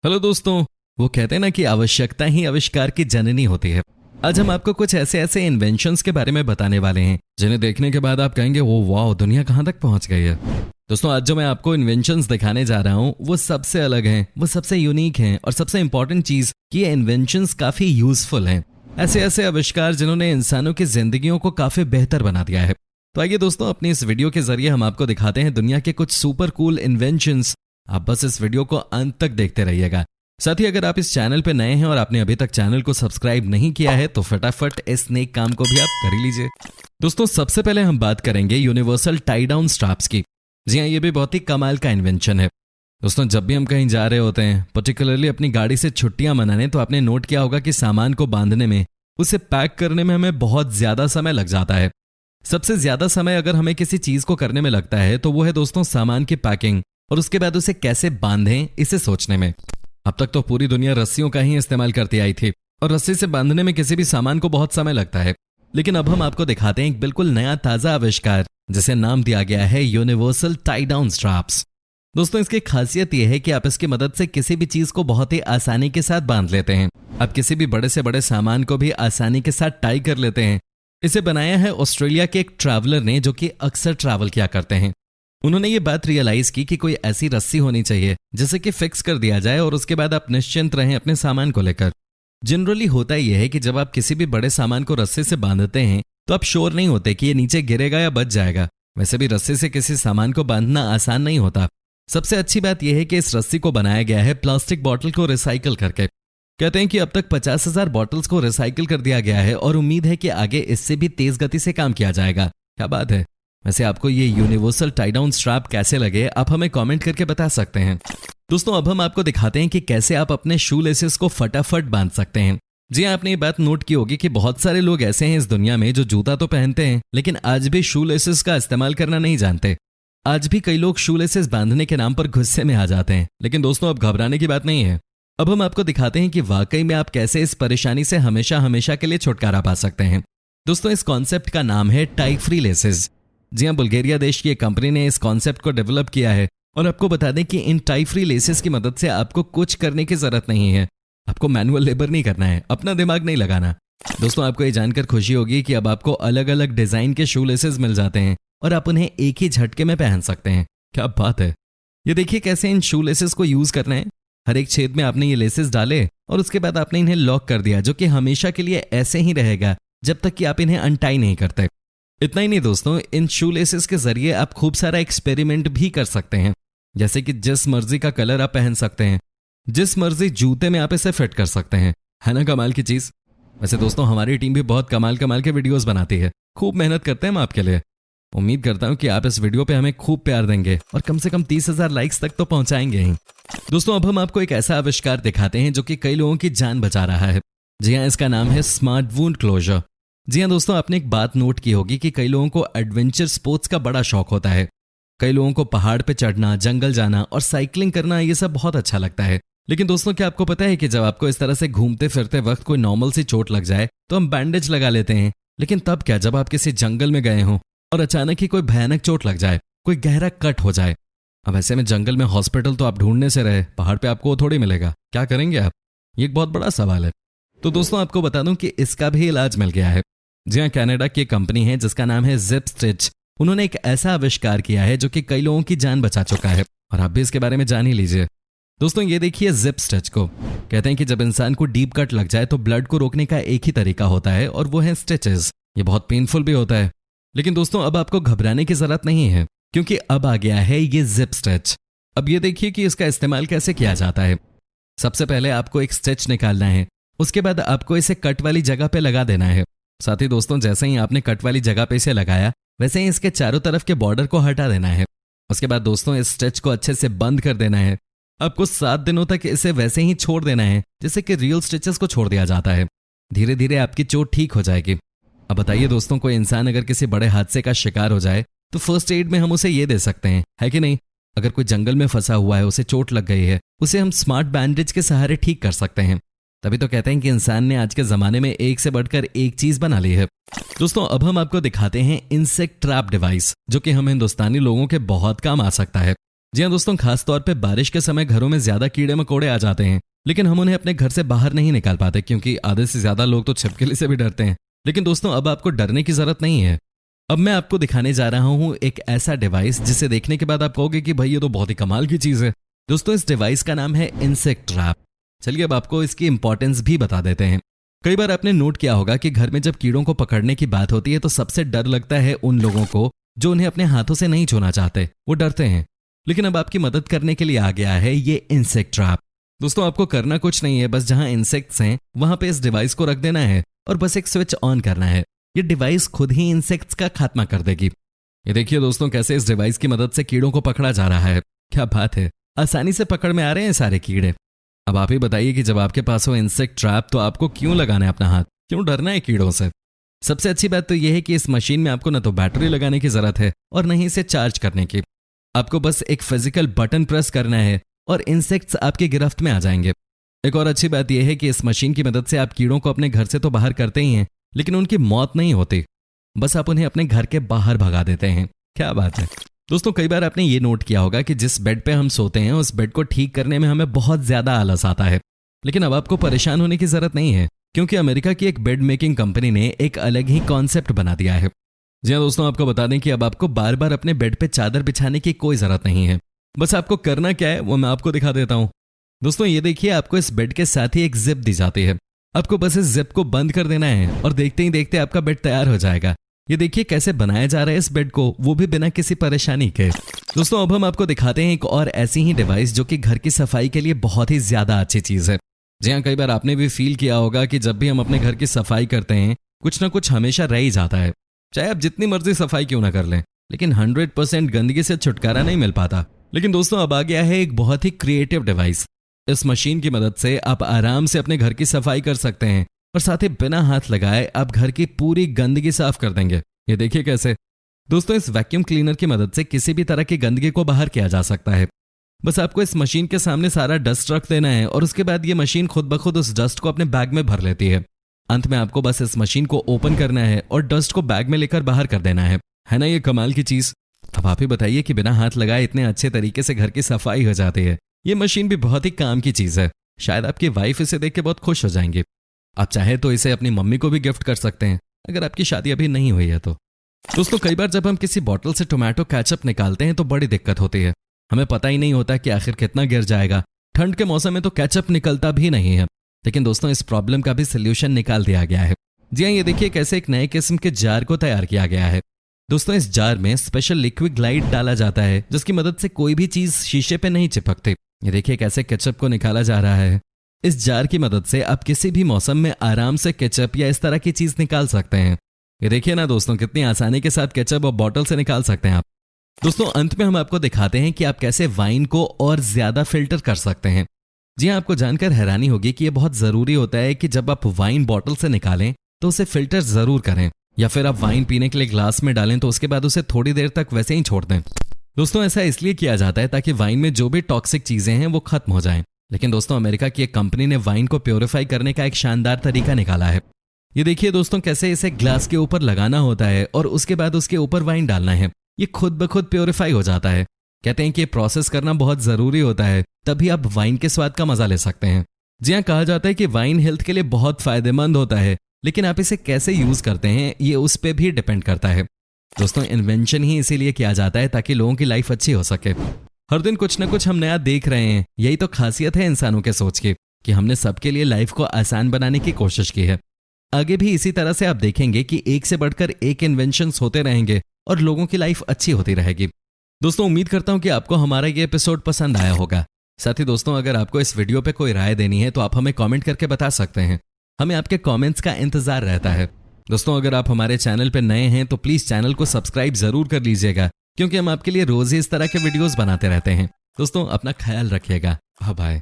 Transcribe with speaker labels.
Speaker 1: Hello दोस्तों। वो कहते हैं ना कि आवश्यकता ही आविष्कार की जननी होती है। आज हम आपको कुछ ऐसे ऐसे इन्वेंशंस के बारे में बताने वाले हैं जिन्हें देखने के बाद आप कहेंगे वो वाह, दुनिया कहाँ तक पहुंच गई है। दोस्तों, आज जो मैं आपको इन्वेंशंस दिखाने जा रहा हूँ वो सबसे अलग हैं, वो सबसे यूनिक हैं और सबसे इंपॉर्टेंट चीज कि ये इन्वेंशंस काफी यूजफुल हैं। ऐसे ऐसे आविष्कार जिन्होंने इंसानों की जिंदगियों को काफी बेहतर बना दिया है। तो आइए दोस्तों, अपनी इस वीडियो के जरिए हम आपको दिखाते हैं दुनिया के कुछ सुपर कूल इन्वेंशंस। आप बस इस वीडियो को अंत तक देखते रहिएगा। साथ ही अगर आप इस चैनल पे नए हैं और आपने अभी तक चैनल को सब्सक्राइब नहीं किया है तो फटाफट इस नेक काम को भी आप कर ही लीजिए। दोस्तों, सबसे पहले हम बात करेंगे यूनिवर्सल टाई डाउन स्ट्रैप्स की। जी हाँ, ये भी बहुत ही कमाल का इन्वेंशन है। दोस्तों, जब भी हम कहीं जा रहे होते हैं, पर्टिकुलरली अपनी गाड़ी से छुट्टियां मनाने, तो आपने नोट किया होगा कि सामान को बांधने में, उसे पैक करने में हमें बहुत ज्यादा समय लग जाता है। सबसे ज्यादा समय अगर हमें किसी चीज को करने में लगता है तो वो है दोस्तों सामान की पैकिंग और उसके बाद उसे कैसे बांधें इसे सोचने में। अब तक तो पूरी दुनिया रस्सियों का ही इस्तेमाल करती आई थी और रस्सी से बांधने में किसी भी सामान को बहुत समय लगता है। लेकिन अब हम आपको दिखाते हैं एक बिल्कुल नया ताजा आविष्कार जिसे नाम दिया गया है यूनिवर्सल टाई डाउन स्ट्रैप्स। दोस्तों, इसकी खासियत यह है कि आप इसकी मदद से किसी भी चीज को बहुत ही आसानी के साथ बांध लेते हैं। आप किसी भी बड़े से बड़े सामान को भी आसानी के साथ टाई कर लेते हैं। इसे बनाया है ऑस्ट्रेलिया के एक ट्रैवलर ने जो कि अक्सर ट्रैवल किया करते हैं। उन्होंने ये बात रियलाइज की कि कोई ऐसी रस्सी होनी चाहिए जिसे कि फिक्स कर दिया जाए और उसके बाद आप निश्चिंत रहें अपने सामान को लेकर। जनरली होता यह है कि जब आप किसी भी बड़े सामान को रस्सी से बांधते हैं तो आप श्योर नहीं होते कि ये नीचे गिरेगा या बच जाएगा। वैसे भी रस्सी से किसी सामान को बांधना आसान नहीं होता। सबसे अच्छी बात यह है कि इस रस्सी को बनाया गया है प्लास्टिक बॉटल को रिसाइकिल करके। कहते हैं कि अब तक 50,000 बॉटल्स को रिसाइकिल कर दिया गया है और उम्मीद है कि आगे इससे भी तेज गति से काम किया जाएगा। क्या बात है। वैसे आपको ये यूनिवर्सल टाई डाउन स्ट्रैप कैसे लगे, आप हमें कमेंट करके बता सकते हैं। दोस्तों, अब हम आपको दिखाते हैं कि कैसे आप अपने शू लेसेस को फटाफट बांध सकते हैं। जी हाँ, आपने ये बात नोट की होगी कि बहुत सारे लोग ऐसे हैं इस दुनिया में जो जूता तो पहनते हैं लेकिन आज भी शू लेसेस का इस्तेमाल करना नहीं जानते। आज भी कई लोग शू लेसेस बांधने के नाम पर गुस्से में आ जाते हैं। लेकिन दोस्तों, अब घबराने की बात नहीं है। अब हम आपको दिखाते हैं कि वाकई में आप कैसे इस परेशानी से हमेशा हमेशा के लिए छुटकारा पा सकते हैं। दोस्तों, इस कॉन्सेप्ट का नाम है टाई फ्री लेसेस। जी हाँ, बुल्गारिया देश की एक कंपनी ने इस कॉन्सेप्ट को डेवलप किया है और आपको बता दें कि इन टाई फ्री लेसेस की मदद से आपको कुछ करने की जरूरत नहीं है। आपको मैनुअल लेबर नहीं करना है, अपना दिमाग नहीं लगाना। दोस्तों, आपको ये जानकर खुशी होगी कि अब आपको अलग अलग डिजाइन के शू लेसेस मिल जाते हैं और आप उन्हें एक ही झटके में पहन सकते हैं। क्या बात है। ये देखिए कैसे इन शू लेसेस को यूज करना है। हर एक छेद में आपने ये लेसेस डाले और उसके बाद आपने इन्हें लॉक कर दिया, जो कि हमेशा के लिए ऐसे ही रहेगा जब तक कि आप इन्हें अनटाई नहीं करते। इतना ही नहीं दोस्तों, इन शू लेसेस के जरिए आप खूब सारा एक्सपेरिमेंट भी कर सकते हैं। जैसे कि जिस मर्जी का कलर आप पहन सकते हैं, जिस मर्जी जूते में आप इसे फिट कर सकते हैं। है ना कमाल की चीज। वैसे दोस्तों, हमारी टीम भी बहुत कमाल कमाल के वीडियोस बनाती है। खूब मेहनत करते हैं हम आपके लिए। उम्मीद करता हूं कि आप इस वीडियो पे हमें खूब प्यार देंगे और कम से कम 30,000 लाइक्स तक तो पहुंचाएंगे ही। दोस्तों, अब हम आपको एक ऐसा आविष्कार दिखाते हैं जो कि कई लोगों की जान बचा रहा है। जी हाँ, इसका नाम है स्मार्ट वुंड क्लोजर। जी हाँ दोस्तों, आपने एक बात नोट की होगी कि कई लोगों को एडवेंचर स्पोर्ट्स का बड़ा शौक होता है। कई लोगों को पहाड़ पे चढ़ना, जंगल जाना और साइकिलिंग करना ये सब बहुत अच्छा लगता है। लेकिन दोस्तों, क्या आपको पता है कि जब आपको इस तरह से घूमते फिरते वक्त कोई नॉर्मल सी चोट लग जाए तो हम बैंडेज लगा लेते हैं। लेकिन तब क्या जब आप किसी जंगल में गए हों और अचानक ही कोई भयानक चोट लग जाए, कोई गहरा कट हो जाए। अब ऐसे में जंगल में हॉस्पिटल तो आप ढूंढने से रहे, पहाड़ पे आपको थोड़ी मिलेगा। क्या करेंगे आप? ये एक बहुत बड़ा सवाल है। तो दोस्तों, आपको बता दूं कि इसका भी इलाज मिल गया है। जी हाँ, कनाडा की एक कंपनी है जिसका नाम है जिप स्टिच। उन्होंने एक ऐसा आविष्कार किया है जो कि कई लोगों की जान बचा चुका है और आप भी इसके बारे में जान ही लीजिए। दोस्तों, ये देखिए जिप स्टिच को। कहते हैं कि जब इंसान को डीप कट लग जाए तो ब्लड को रोकने का एक ही तरीका होता है और वो है स्टिचेस। ये बहुत पेनफुल भी होता है। लेकिन दोस्तों, अब आपको घबराने की जरूरत नहीं है क्योंकि अब आ गया है ये जिप स्टिच। अब ये देखिए कि इसका इस्तेमाल कैसे किया जाता है। सबसे पहले आपको एक स्टिच निकालना है, उसके बाद आपको इसे कट वाली जगह पे लगा देना है। साथ ही दोस्तों, जैसे ही आपने कट वाली जगह पे इसे लगाया वैसे ही इसके चारों तरफ के बॉर्डर को हटा देना है। उसके बाद दोस्तों, इस स्टिच को अच्छे से बंद कर देना है। आपको 7 दिनों तक इसे वैसे ही छोड़ देना है जैसे कि रियल स्टिचेस को छोड़ दिया जाता है। धीरे धीरे आपकी चोट ठीक हो जाएगी। अब बताइए दोस्तों, कोई इंसान अगर किसी बड़े हादसे का शिकार हो जाए तो फर्स्ट एड में हम उसे ये दे सकते हैं, है कि नहीं? अगर कोई जंगल में फंसा हुआ है, उसे चोट लग गई है, उसे हम स्मार्ट बैंडेज के सहारे ठीक कर सकते हैं। तभी तो कहते हैं कि इंसान ने आज के जमाने में एक से बढ़कर एक चीज बना ली है। दोस्तों, अब हम आपको दिखाते हैं इंसेक्ट ट्रैप डिवाइस, जो कि हम हिंदुस्तानी लोगों के बहुत काम आ सकता है। जी हाँ दोस्तों, खास तौर पे बारिश के समय घरों में ज्यादा कीड़े मकोड़े आ जाते हैं, लेकिन हम उन्हें अपने घर से बाहर नहीं निकाल पाते क्योंकि आधे से ज्यादा लोग तो छिपकली से भी डरते हैं। लेकिन दोस्तों अब आपको डरने की जरूरत नहीं है। अब मैं आपको दिखाने जा रहा हूँ एक ऐसा डिवाइस जिसे देखने के बाद आप कहोगे कि भाई ये तो बहुत ही कमाल की चीज है। दोस्तों इस डिवाइस का नाम है इंसेक्ट ट्रैप। चलिए अब आपको इसकी इंपॉर्टेंस भी बता देते हैं। कई बार आपने नोट किया होगा कि घर में जब कीड़ों को पकड़ने की बात होती है तो सबसे डर लगता है उन लोगों को जो उन्हें अपने हाथों से नहीं छूना चाहते, वो डरते हैं। लेकिन अब आपकी मदद करने के लिए आ गया है ये इंसेक्ट ट्रैप। दोस्तों आपको करना कुछ नहीं है, बस जहां इंसेक्ट्स हैं वहां पे इस डिवाइस को रख देना है और बस एक स्विच ऑन करना है। ये डिवाइस खुद ही इंसेक्ट्स का खात्मा कर देगी। ये देखिए दोस्तों कैसे इस डिवाइस की मदद से कीड़ों को पकड़ा जा रहा है। क्या बात है, आसानी से पकड़ में आ रहे हैं सारे कीड़े। अब आप ही बताइए कि जब आपके पास हो इंसेक्ट ट्रैप तो आपको क्यों लगाना है अपना हाथ, क्यों डरना है कीड़ों से। सबसे अच्छी बात तो यह है कि इस मशीन में आपको न तो बैटरी लगाने की जरूरत है और न ही इसे चार्ज करने की। आपको बस एक फिजिकल बटन प्रेस करना है और इंसेक्ट्स आपकी गिरफ्त में आ जाएंगे। एक और अच्छी बात यह है कि इस मशीन की मदद से आप कीड़ों को अपने घर से तो बाहर करते ही हैं, लेकिन उनकी मौत नहीं होती, बस आप उन्हें अपने घर के बाहर भगा देते हैं। क्या बात है दोस्तों, कई बार आपने ये नोट किया होगा कि जिस बेड पे हम सोते हैं उस बेड को ठीक करने में हमें बहुत ज्यादा आलस आता है। लेकिन अब आपको परेशान होने की जरूरत नहीं है क्योंकि अमेरिका की एक बेड मेकिंग कंपनी ने एक अलग ही कॉन्सेप्ट बना दिया है। जी हाँ दोस्तों, आपको बता दें कि अब आपको बार बार अपने बेड पे चादर बिछाने की कोई जरूरत नहीं है। बस आपको करना क्या है वो मैं आपको दिखा देता हूँ। दोस्तों ये देखिए, आपको इस बेड के साथ ही एक जिप दी जाती है। आपको बस इस जिप को बंद कर देना है और देखते ही देखते आपका बेड तैयार हो जाएगा। ये देखिए कैसे बनाया जा रहा है इस बेड को, वो भी बिना किसी परेशानी के। दोस्तों अब हम आपको दिखाते हैं एक और ऐसी ही डिवाइस जो कि घर की सफाई के लिए बहुत ही ज्यादा अच्छी चीज है। जी हाँ, कई बार आपने भी फील किया होगा कि जब भी हम अपने घर की सफाई करते हैं कुछ ना कुछ हमेशा रह ही जाता है। चाहे आप जितनी मर्जी सफाई क्यों ना कर लें, लेकिन 100% गंदगी से छुटकारा नहीं मिल पाता। लेकिन दोस्तों अब आ गया है एक बहुत ही क्रिएटिव डिवाइस। इस मशीन की मदद से आप आराम से अपने घर की सफाई कर सकते हैं और साथ ही बिना हाथ लगाए आप घर की पूरी गंदगी साफ कर देंगे। ये देखिए कैसे। दोस्तों इस वैक्यूम क्लीनर की मदद से किसी भी तरह की गंदगी को बाहर किया जा सकता है। बस आपको इस मशीन के सामने सारा डस्ट रख देना है और उसके बाद ये मशीन खुद ब खुद उस डस्ट को अपने बैग में भर लेती है। अंत में आपको बस इस मशीन को ओपन करना है और डस्ट को बैग में लेकर बाहर कर देना है ना ये कमाल की चीज। अब आप ही बताइए कि बिना हाथ लगाए इतने अच्छे तरीके से घर की सफाई हो जाती है। ये मशीन भी बहुत ही काम की चीज है। शायद आपकी वाइफ इसे देख के बहुत खुश हो जाएंगे। आप चाहे तो इसे अपनी मम्मी को भी गिफ्ट कर सकते हैं अगर आपकी शादी अभी नहीं हुई है तो। दोस्तों कई बार जब हम किसी बॉटल से टोमेटो केचप निकालते हैं तो बड़ी दिक्कत होती है। हमें पता ही नहीं होता कि आखिर कितना गिर जाएगा। ठंड के मौसम में तो केचप निकलता भी नहीं है। लेकिन दोस्तों इस प्रॉब्लम का भी सोल्यूशन निकाल दिया गया है। जी हाँ, ये देखिए कैसे एक नए किस्म के जार को तैयार किया गया है। दोस्तों इस जार में स्पेशल लिक्विड ग्लाइड डाला जाता है जिसकी मदद से कोई भी चीज शीशे पे नहीं चिपकती। ये देखिए कैसे केचप को निकाला जा रहा है। इस जार की मदद से आप किसी भी मौसम में आराम से केचप या इस तरह की चीज निकाल सकते हैं। ये देखिए ना दोस्तों, कितनी आसानी के साथ केचप और बॉटल से निकाल सकते हैं आप। दोस्तों अंत में हम आपको दिखाते हैं कि आप कैसे वाइन को और ज्यादा फिल्टर कर सकते हैं। जी हाँ, आपको जानकर हैरानी होगी कि यह बहुत जरूरी होता है कि जब आप वाइन बॉटल से निकालें तो उसे फिल्टर जरूर करें, या फिर आप वाइन पीने के लिए ग्लास में डालें तो उसके बाद उसे थोड़ी देर तक वैसे ही छोड़ दें। दोस्तों ऐसा इसलिए किया जाता है ताकि वाइन में जो भी टॉक्सिक चीजें हैं वो खत्म हो जाएं। लेकिन दोस्तों अमेरिका की एक कंपनी ने वाइन को प्योरीफाई करने का एक शानदार तरीका निकाला है। ये देखिए दोस्तों कैसे इसे ग्लास के ऊपर लगाना होता है और उसके बाद उसके ऊपर वाइन डालना है। ये खुद ब खुद प्योरीफाई हो जाता है। कहते हैं कि ये प्रोसेस करना बहुत जरूरी होता है, तभी आप वाइन के स्वाद का मजा ले सकते हैं। जी हाँ, कहा जाता है कि वाइन हेल्थ के लिए बहुत फायदेमंद होता है, लेकिन आप इसे कैसे यूज करते हैं ये उस पर भी डिपेंड करता है। दोस्तों इन्वेंशन ही इसीलिए किया जाता है ताकि लोगों की लाइफ अच्छी हो सके। हर दिन कुछ ना कुछ हम नया देख रहे हैं। यही तो खासियत है इंसानों के सोच की कि हमने सबके लिए लाइफ को आसान बनाने की कोशिश की है। आगे भी इसी तरह से आप देखेंगे कि एक से बढ़कर एक इन्वेंशंस होते रहेंगे और लोगों की लाइफ अच्छी होती रहेगी। दोस्तों उम्मीद करता हूं कि आपको हमारा ये एपिसोड पसंद आया होगा। साथ ही दोस्तों अगर आपको इस वीडियो पे कोई राय देनी है तो आप हमें कमेंट करके बता सकते हैं। हमें आपके कमेंट्स का इंतजार रहता है। दोस्तों अगर आप हमारे चैनल पे नए हैं तो प्लीज चैनल को सब्सक्राइब जरूर कर लीजिएगा, क्योंकि हम आपके लिए रोज ही इस तरह के वीडियोस बनाते रहते हैं। दोस्तों अपना ख्याल रखिएगा। बाय।